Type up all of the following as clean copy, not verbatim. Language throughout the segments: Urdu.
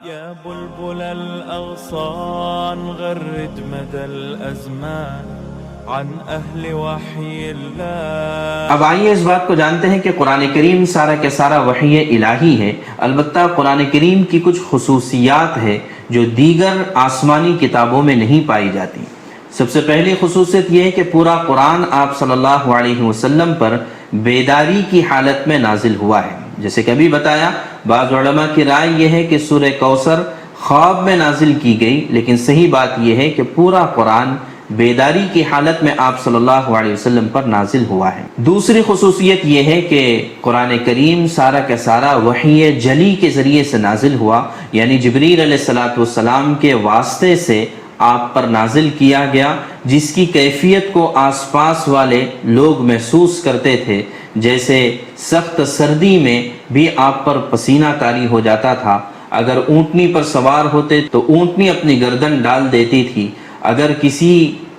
يا بلبل الأغصان غرد مدى الأزمان عن أهل وحي الله. اب آئیے اس بات کو جانتے ہیں کہ قرآن کریم سارا کے سارا وحی الہی ہے، البتہ قرآن کریم کی کچھ خصوصیات ہے جو دیگر آسمانی کتابوں میں نہیں پائی جاتی۔ سب سے پہلی خصوصیت یہ ہے کہ پورا قرآن آپ صلی اللہ علیہ وسلم پر بیداری کی حالت میں نازل ہوا ہے۔ جیسے کہ ابھی بتایا، بعض علماء کی رائے یہ ہے کہ سورہ کوثر خواب میں نازل کی گئی، لیکن صحیح بات یہ ہے کہ پورا قرآن بیداری کی حالت میں آپ صلی اللہ علیہ وسلم پر نازل ہوا ہے۔ دوسری خصوصیت یہ ہے کہ قرآن کریم سارا کا سارا وحی جلی کے ذریعے سے نازل ہوا، یعنی جبریل علیہ السلام کے واسطے سے آپ پر نازل کیا گیا، جس کی کیفیت کو آس پاس والے لوگ محسوس کرتے تھے۔ جیسے سخت سردی میں بھی آپ پر پسینہ طاری ہو جاتا تھا، اگر اونٹنی پر سوار ہوتے تو اونٹنی اپنی گردن ڈال دیتی تھی، اگر کسی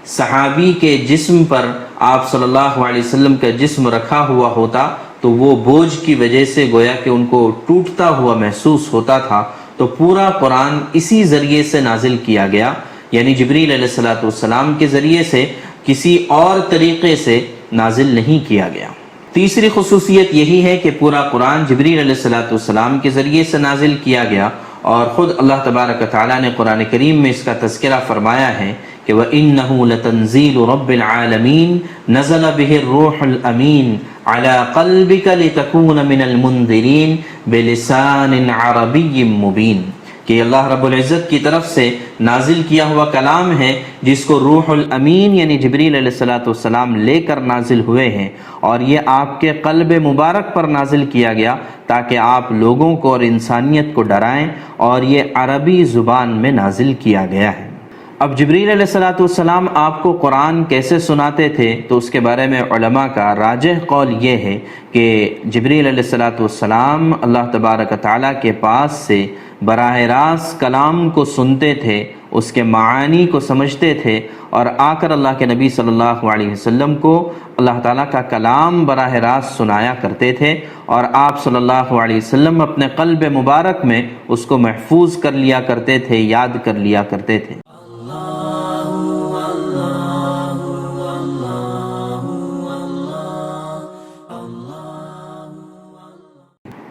صحابی کے جسم پر آپ صلی اللہ علیہ وسلم کا جسم رکھا ہوا ہوتا تو وہ بوجھ کی وجہ سے گویا کہ ان کو ٹوٹتا ہوا محسوس ہوتا تھا۔ تو پورا قرآن اسی ذریعے سے نازل کیا گیا، یعنی جبریل علیہ السلام کے ذریعے سے، کسی اور طریقے سے نازل نہیں کیا گیا۔ تیسری خصوصیت یہی ہے کہ پورا قرآن جبریل علیہ السلام کے ذریعے سے نازل کیا گیا، اور خود اللہ تبارک و تعالیٰ نے قرآن کریم میں اس کا تذکرہ فرمایا ہے کہ وَإِنَّهُ لَتَنزِيلُ رَبِّ الْعَالَمِينَ نَزَلَ بِهِ الرُّوحُ الْأَمِينُ عَلَى قَلْبِكَ لِتَكُونَ مِنَ الْمُنذِرِينَ بِلِسَانٍ عَرَبِيٍّ مُبِينٍ، کہ اللہ رب العزت کی طرف سے نازل کیا ہوا کلام ہے جس کو روح الامین یعنی جبریل علیہ السلام لے کر نازل ہوئے ہیں، اور یہ آپ کے قلب مبارک پر نازل کیا گیا تاکہ آپ لوگوں کو اور انسانیت کو ڈرائیں، اور یہ عربی زبان میں نازل کیا گیا ہے۔ اب جبریل علیہ السلام آپ کو قرآن کیسے سناتے تھے، تو اس کے بارے میں علماء کا راجح قول یہ ہے کہ جبریل علیہ السلام اللہ تبارک تعالیٰ کے پاس سے براہ راست کلام کو سنتے تھے، اس کے معانی کو سمجھتے تھے، اور آ کر اللہ کے نبی صلی اللہ علیہ وسلم کو اللہ تعالیٰ کا کلام براہ راست سنایا کرتے تھے، اور آپ صلی اللہ علیہ وسلم اپنے قلب مبارک میں اس کو محفوظ کر لیا کرتے تھے، یاد کر لیا کرتے تھے۔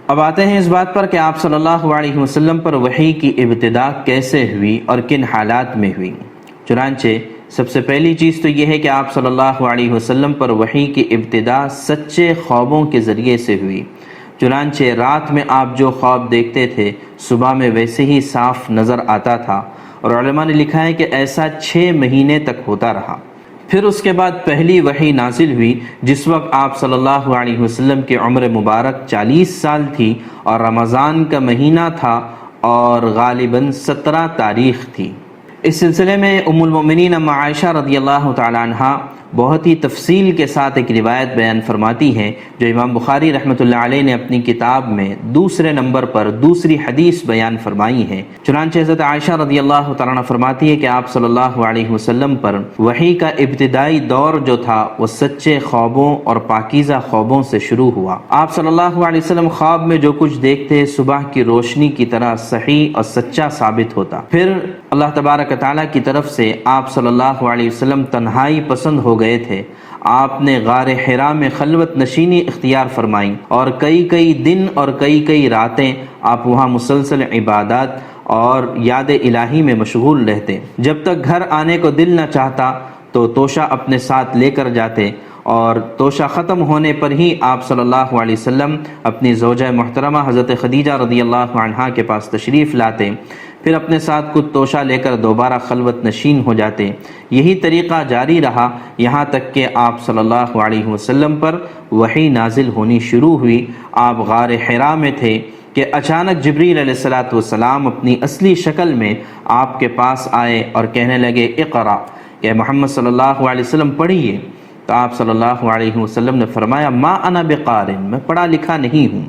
اب آتے ہیں اس بات پر کہ آپ صلی اللہ علیہ وسلم پر وحی کی ابتدا کیسے ہوئی اور کن حالات میں ہوئی۔ چنانچہ سب سے پہلی چیز تو یہ ہے کہ آپ صلی اللہ علیہ وسلم پر وحی کی ابتدا سچے خوابوں کے ذریعے سے ہوئی۔ چنانچہ رات میں آپ جو خواب دیکھتے تھے صبح میں ویسے ہی صاف نظر آتا تھا، اور علماء نے لکھا ہے کہ ایسا 6 مہینے تک ہوتا رہا۔ پھر اس کے بعد پہلی وحی نازل ہوئی جس وقت آپ صلی اللہ علیہ وسلم کی عمر مبارک 40 سال تھی، اور رمضان کا مہینہ تھا، اور غالباً 17 تاریخ تھی۔ اس سلسلے میں ام المؤمنین ام عائشہ رضی اللہ تعالی عنہا بہت ہی تفصیل کے ساتھ ایک روایت بیان فرماتی ہیں، جو امام بخاری رحمۃ اللہ علیہ نے اپنی کتاب میں دوسرے نمبر پر دوسری حدیث بیان فرمائی ہے۔ چنانچہ حضرت عائشہ رضی اللہ تعالیٰ عنہ فرماتی ہے کہ آپ صلی اللہ علیہ وسلم پر وحی کا ابتدائی دور جو تھا وہ سچے خوابوں اور پاکیزہ خوابوں سے شروع ہوا۔ آپ صلی اللہ علیہ وسلم خواب میں جو کچھ دیکھتے صبح کی روشنی کی طرح صحیح اور سچا ثابت ہوتا۔ پھر اللہ تبارک تعالیٰ کی طرف سے آپ صلی اللہ علیہ وسلم تنہائی پسند ہو گئے تھے۔ آپ نے غار حرا میں خلوت نشینی اختیار فرمائی، اور کئی دن اور کئی راتیں آپ وہاں مسلسل عبادات اور یاد الہی میں مشغول رہتے۔ جب تک گھر آنے کو دل نہ چاہتا تو توشہ اپنے ساتھ لے کر جاتے، اور توشہ ختم ہونے پر ہی آپ صلی اللہ علیہ وسلم اپنی زوجہ محترمہ حضرت خدیجہ رضی اللہ عنہا کے پاس تشریف لاتے، پھر اپنے ساتھ کچھ توشہ لے کر دوبارہ خلوت نشین ہو جاتے۔ یہی طریقہ جاری رہا یہاں تک کہ آپ صلی اللہ علیہ وسلم پر وحی نازل ہونی شروع ہوئی۔ آپ غار حرا میں تھے کہ اچانک جبریل علیہ السلام اپنی اصلی شکل میں آپ کے پاس آئے اور کہنے لگے اقرا، کہ محمد صلی اللہ علیہ وسلم پڑھیے۔ تو آپ صلی اللہ علیہ وسلم نے فرمایا ما انا بقارئ، میں پڑھا لکھا نہیں ہوں۔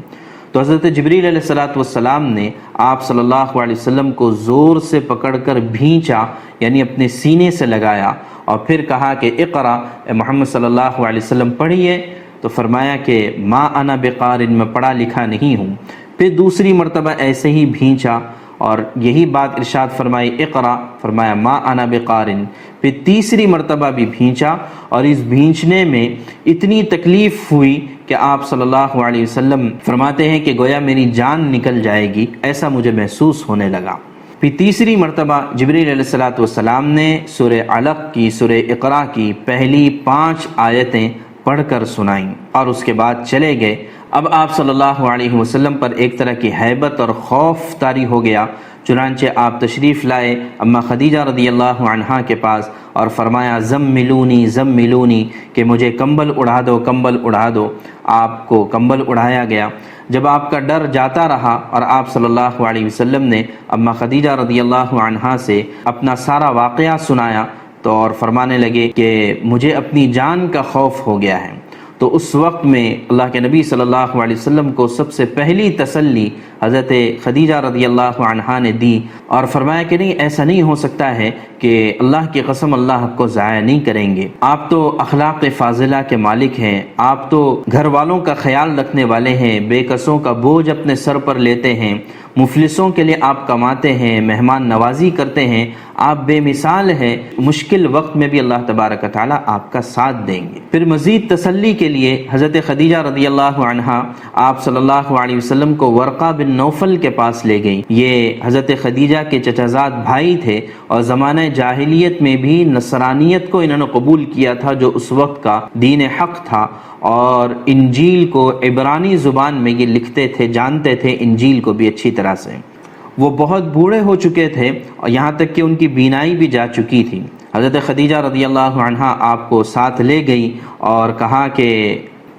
تو حضرت جبریل علیہ السلام نے آپ صلی اللہ علیہ وسلم کو زور سے پکڑ کر بھینچا، یعنی اپنے سینے سے لگایا، اور پھر کہا کہ اقرا، اے محمد صلی اللہ علیہ وسلم پڑھیے۔ تو فرمایا کہ ما انا بقارئ، میں پڑھا لکھا نہیں ہوں۔ پھر دوسری مرتبہ ایسے ہی بھینچا، اور یہی بات ارشاد فرمائی اقرا، فرمایا ما انا بقارن، پھر تیسری مرتبہ بھی بھینچا اور اس بھینچنے میں اتنی تکلیف ہوئی کہ آپ صلی اللہ علیہ وسلم فرماتے ہیں کہ گویا میری جان نکل جائے گی، ایسا مجھے محسوس ہونے لگا۔ پھر تیسری مرتبہ جبریل علیہ السلام نے سورہ علق کی، سورہ اقرا کی پہلی 5 آیتیں پڑھ کر سنائیں اور اس کے بعد چلے گئے۔ اب آپ صلی اللہ علیہ وسلم پر ایک طرح کی ہیبت اور خوف طاری ہو گیا، چنانچہ آپ تشریف لائے اما خدیجہ رضی اللہ عنہا کے پاس اور فرمایا زملونی زملونی، کہ مجھے کمبل اڑا دو، کمبل اڑا دو۔ آپ کو کمبل اڑایا گیا۔ جب آپ کا ڈر جاتا رہا اور آپ صلی اللہ علیہ وسلم نے اما خدیجہ رضی اللہ عنہا سے اپنا سارا واقعہ سنایا تو اور فرمانے لگے کہ مجھے اپنی جان کا خوف ہو گیا ہے۔ تو اس وقت میں اللہ کے نبی صلی اللہ علیہ وسلم کو سب سے پہلی تسلی حضرت خدیجہ رضی اللہ عنہا نے دی اور فرمایا کہ نہیں، ایسا نہیں ہو سکتا ہے کہ اللہ کی قسم اللہ آپ کو ضائع نہیں کریں گے، آپ تو اخلاق فاضلہ کے مالک ہیں، آپ تو گھر والوں کا خیال رکھنے والے ہیں، بے کسوں کا بوجھ اپنے سر پر لیتے ہیں، مفلسوں کے لیے آپ کماتے ہیں، مہمان نوازی کرتے ہیں، آپ بے مثال ہیں، مشکل وقت میں بھی اللہ تبارک و تعالیٰ آپ کا ساتھ دیں گے۔ پھر مزید تسلی کے لیے حضرت خدیجہ رضی اللہ عنہا آپ صلی اللہ علیہ وسلم کو ورقہ بن نوفل کے پاس لے گئیں۔ یہ حضرت خدیجہ کے چچازاد بھائی تھے اور زمانہ جاہلیت میں بھی نصرانیت کو انہوں نے قبول کیا تھا، جو اس وقت کا دین حق تھا، اور انجیل کو عبرانی زبان میں یہ لکھتے تھے، جانتے تھے انجیل کو بھی اچھی طرح سے۔ وہ بہت بوڑھے ہو چکے تھے اور یہاں تک کہ ان کی بینائی بھی جا چکی تھی۔ حضرت خدیجہ رضی اللہ عنہا آپ کو ساتھ لے گئی اور کہا کہ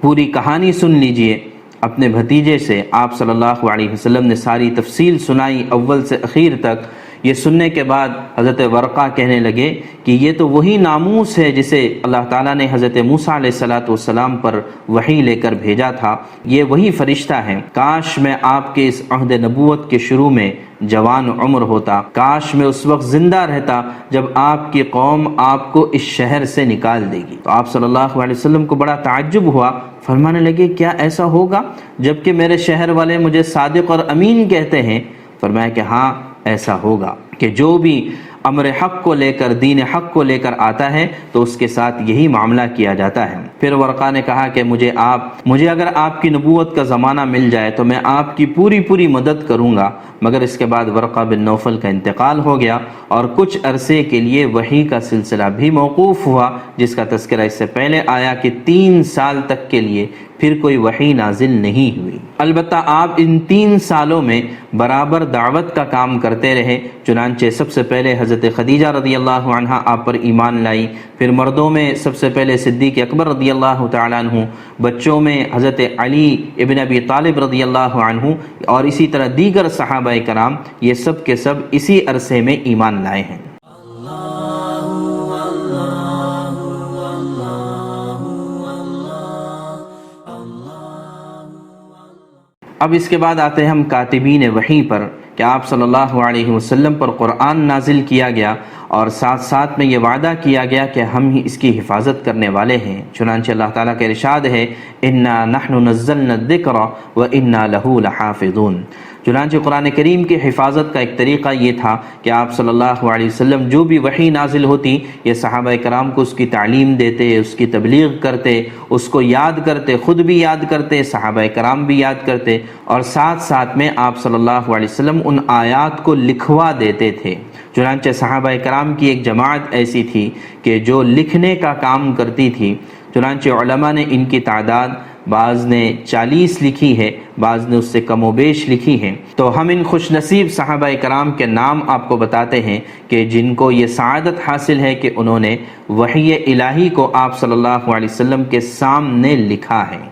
پوری کہانی سن لیجئے اپنے بھتیجے سے۔ آپ صلی اللہ علیہ وسلم نے ساری تفصیل سنائی اول سے اخیر تک۔ یہ سننے کے بعد حضرت ورقہ کہنے لگے کہ یہ تو وہی ناموس ہے جسے اللہ تعالیٰ نے حضرت موسیٰ علیہ السلام پر وحی لے کر بھیجا تھا، یہ وہی فرشتہ ہے۔ کاش میں آپ کے اس عہد نبوت کے شروع میں جوان عمر ہوتا، کاش میں اس وقت زندہ رہتا جب آپ کی قوم آپ کو اس شہر سے نکال دے گی۔ تو آپ صلی اللہ علیہ وسلم کو بڑا تعجب ہوا، فرمانے لگے کیا ایسا ہوگا جبکہ میرے شہر والے مجھے صادق اور امین کہتے ہیں؟ فرمایا کہ ہاں ایسا ہوگا کہ جو بھی امر حق کو لے کر، دین حق کو لے کر آتا ہے تو اس کے ساتھ یہی معاملہ کیا جاتا ہے۔ پھر ورقہ نے کہا کہ مجھے اگر آپ کی نبوت کا زمانہ مل جائے تو میں آپ کی پوری مدد کروں گا۔ مگر اس کے بعد ورقہ بن نوفل کا انتقال ہو گیا اور کچھ عرصے کے لیے وحی کا سلسلہ بھی موقوف ہوا، جس کا تذکرہ اس سے پہلے آیا کہ 3 سال تک کے لیے پھر کوئی وحی نازل نہیں ہوئی۔ البتہ آپ ان 3 سالوں میں برابر دعوت کا کام کرتے رہے، چنانچہ سب سے پہلے حضرت خدیجہ رضی اللہ عنہا آپ پر ایمان لائی، پھر مردوں میں سب سے پہلے صدیق اکبر رضی اللہ تعالیٰ عنہ، بچوں میں حضرت علی ابن ابی طالب رضی اللہ عنہ، اور اسی طرح دیگر صحابہ کرام، یہ سب کے سب اسی عرصے میں ایمان لائے ہیں۔ اب اس کے بعد آتے ہیں ہم کاتبین وحی پر، کہ آپ صلی اللہ علیہ وسلم پر قرآن نازل کیا گیا اور ساتھ ساتھ میں یہ وعدہ کیا گیا کہ ہم ہی اس کی حفاظت کرنے والے ہیں۔ چنانچہ اللہ تعالیٰ کا ارشاد ہے اِنَّا نَحْنُ نَزَّلْنَا الذِّكْرَ وَإِنَّا لَهُ لَحَافِظُونَ۔ چنانچہ قرآن کریم کی حفاظت کا ایک طریقہ یہ تھا کہ آپ صلی اللہ علیہ وسلم جو بھی وحی نازل ہوتی، یہ صحابہ کرام کو اس کی تعلیم دیتے، اس کی تبلیغ کرتے، اس کو یاد کرتے، خود بھی یاد کرتے، صحابہ کرام بھی یاد کرتے، اور ساتھ ساتھ میں آپ صلی اللہ علیہ وسلم ان آیات کو لکھوا دیتے تھے۔ چنانچہ صحابہ کرام کی ایک جماعت ایسی تھی کہ جو لکھنے کا کام کرتی تھی۔ چنانچہ علماء نے ان کی تعداد، بعض نے 40 لکھی ہے، بعض نے اس سے کم و بیش لکھی ہے۔ تو ہم ان خوش نصیب صحابہ کرام کے نام آپ کو بتاتے ہیں کہ جن کو یہ سعادت حاصل ہے کہ انہوں نے وحی الہی کو آپ صلی اللہ علیہ وسلم کے سامنے لکھا ہے۔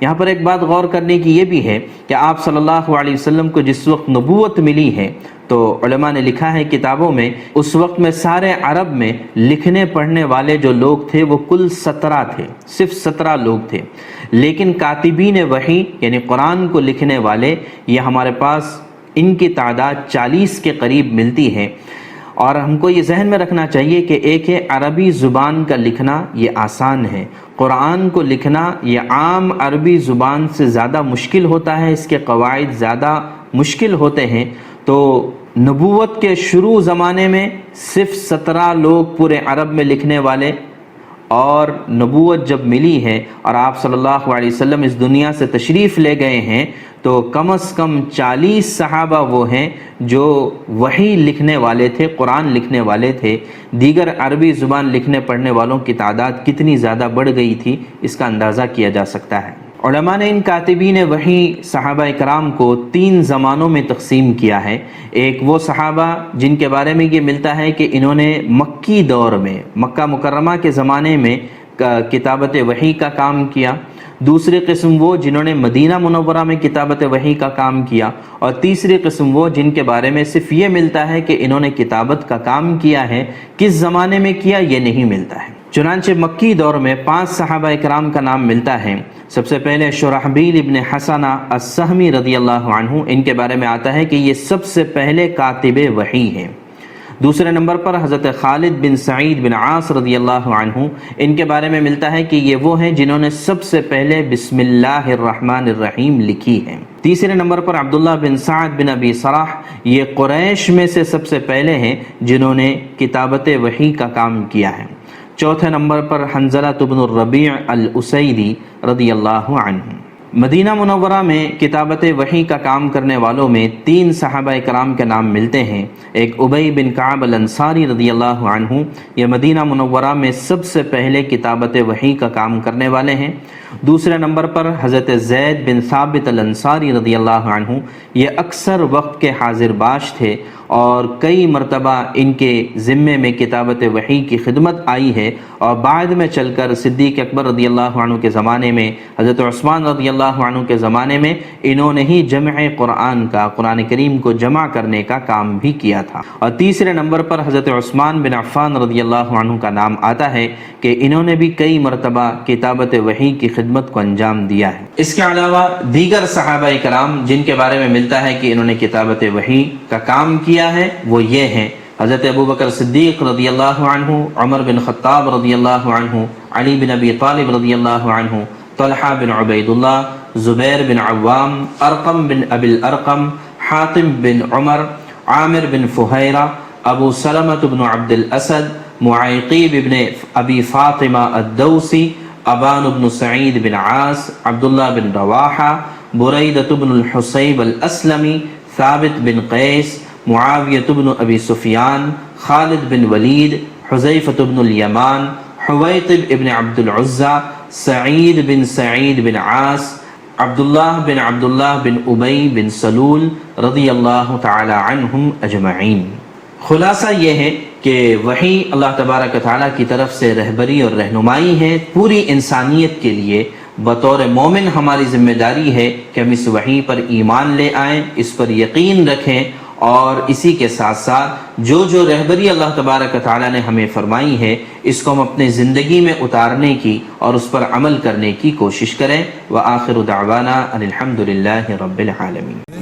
یہاں پر ایک بات غور کرنے کی یہ بھی ہے کہ آپ صلی اللہ علیہ وسلم کو جس وقت نبوت ملی ہے تو علماء نے لکھا ہے کتابوں میں، اس وقت میں سارے عرب میں لکھنے پڑھنے والے جو لوگ تھے وہ کل 17 تھے، صرف 17 لوگ تھے، لیکن کاتبین وحی یعنی قرآن کو لکھنے والے، یہ ہمارے پاس ان کی تعداد 40 کے قریب ملتی ہے۔ اور ہم کو یہ ذہن میں رکھنا چاہیے کہ ایک ہے عربی زبان کا لکھنا، یہ آسان ہے، قرآن کو لکھنا یہ عام عربی زبان سے زیادہ مشکل ہوتا ہے، اس کے قواعد زیادہ مشکل ہوتے ہیں۔ تو نبوت کے شروع زمانے میں صرف 17 لوگ پورے عرب میں لکھنے والے، اور نبوت جب ملی ہے اور آپ صلی اللہ علیہ وسلم اس دنیا سے تشریف لے گئے ہیں تو کم از کم 40 صحابہ وہ ہیں جو وحی لکھنے والے تھے، قرآن لکھنے والے تھے۔ دیگر عربی زبان لکھنے پڑھنے والوں کی تعداد کتنی زیادہ بڑھ گئی تھی، اس کا اندازہ کیا جا سکتا ہے۔ علماء نے ان کاتبین وحی صحابہ اکرام کو 3 زمانوں میں تقسیم کیا ہے۔ ایک وہ صحابہ جن کے بارے میں یہ ملتا ہے کہ انہوں نے مکی دور میں، مکہ مکرمہ کے زمانے میں کتابت وحی کا کام کیا۔ دوسری قسم وہ جنہوں نے مدینہ منورہ میں کتابت وحی کا کام کیا، اور تیسری قسم وہ جن کے بارے میں صرف یہ ملتا ہے کہ انہوں نے کتابت کا کام کیا ہے، کس زمانے میں کیا یہ نہیں ملتا ہے۔ چنانچہ مکی دور میں 5 صحابہ اکرام کا نام ملتا ہے۔ سب سے پہلے شرحبیل ابن حسنہ السہمی رضی اللہ عنہ، ان کے بارے میں آتا ہے کہ یہ سب سے پہلے کاتب وحی ہیں۔ دوسرے نمبر پر حضرت خالد بن سعید بن عاص رضی اللہ عنہ، ان کے بارے میں ملتا ہے کہ یہ وہ ہیں جنہوں نے سب سے پہلے بسم اللہ الرحمن الرحیم لکھی ہے۔ تیسرے نمبر پر عبداللہ بن سعد بن ابی سرح، یہ قریش میں سے سب سے پہلے ہیں جنہوں نے کتابت وحی کا کام کیا ہے۔ چوتھے نمبر پر حنظلہ بن الربیع الاسیدی رضی اللہ عنہ۔ مدینہ منورہ میں کتابت وحی کا کام کرنے والوں میں 3 صحابہ کرام کے نام ملتے ہیں۔ ایک ابی بن کعب الانصاری رضی اللہ عنہ، یہ مدینہ منورہ میں سب سے پہلے کتابت وحی کا کام کرنے والے ہیں۔ دوسرے نمبر پر حضرت زید بن ثابت الانصاری رضی اللہ عنہ، یہ اکثر وقت کے حاضر باش تھے اور کئی مرتبہ ان کے ذمے میں کتابت وحی کی خدمت آئی ہے، اور بعد میں چل کر صدیق اکبر رضی اللہ عنہ کے زمانے میں، حضرت عثمان رضی اللہ عنہ کے زمانے میں انہوں نے ہی جمع قرآن کا، قرآن کریم کو جمع کرنے کا کام بھی کیا تھا۔ اور تیسرے نمبر پر حضرت عثمان بن عفان رضی اللہ عنہ کا نام آتا ہے کہ انہوں نے بھی کئی مرتبہ کتابت وحی کی خدمت کو انجام دیا ہے۔ اس کے علاوہ دیگر صحابہ کرام جن کے بارے میں ملتا ہے کہ انہوں نے کتابت وحی کا کام کیا ہے وہ یہ ہیں: حضرت ابوبکر صدیق رضی اللہ عنہ، عمر بن خطاب رضی اللہ عنہ، علی بن ابی طالب رضی اللہ عنہ، طلحہ بن عبید اللہ، زبیر بن عوام، ارقم بن ابی الارقم، حاتم بن عمر، عامر بن فہیرہ، ابو سلمۃ بن عبد الاسد، معیقیب بن ابی فاطمہ الدوسی، ابان بن سعید بن عاص، عبداللہ بن رواحہ، بریدۃ بن الحصیب الاسلمی، ثابت بن قیس، معاویۃ بن ابی سفیان، خالد بن ولید، حذیفۃ بن الیمان، حویطب ابن عبد العزیٰ، سعید بن عاص، عبداللہ بن ابی بن سلول رضی اللہ تعالی عنہم اجمعین۔ خلاصہ یہ ہے کہ وحی اللہ تبارک و تعالیٰ کی طرف سے رہبری اور رہنمائی ہے پوری انسانیت کے لیے۔ بطور مومن ہماری ذمہ داری ہے کہ ہم اس وحی پر ایمان لے آئیں، اس پر یقین رکھیں، اور اسی کے ساتھ ساتھ جو رہبری اللہ تبارک و تعالیٰ نے ہمیں فرمائی ہے اس کو ہم اپنی زندگی میں اتارنے کی اور اس پر عمل کرنے کی کوشش کریں۔ وآخر دعوانا ان الحمد للہ رب العالمین۔